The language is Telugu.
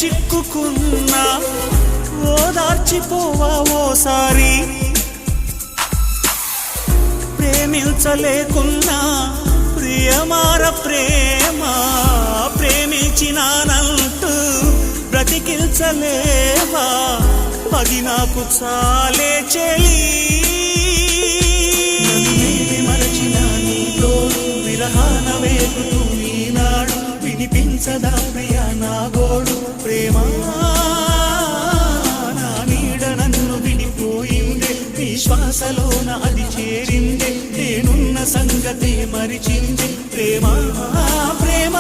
చిక్కుకున్నా ఓదార్చిపోవా ఓసారి ప్రేమించలేకున్నా ప్రియమార ప్రేమ ప్రేమించినానంటూ బ్రతికించలేవా అది నాకు చాలే చెలి మరచిన నీతో విరహాన వేగుతూ ఈనాడు వినిపించదా ప్రియా నా గోడు ప్రేమ నా నీడ నన్ను విడిపోయిందే నీ శ్వాసలోన అది చేరిందే నేనున్న సంగతే మరిచింది ప్రేమ ప్రేమ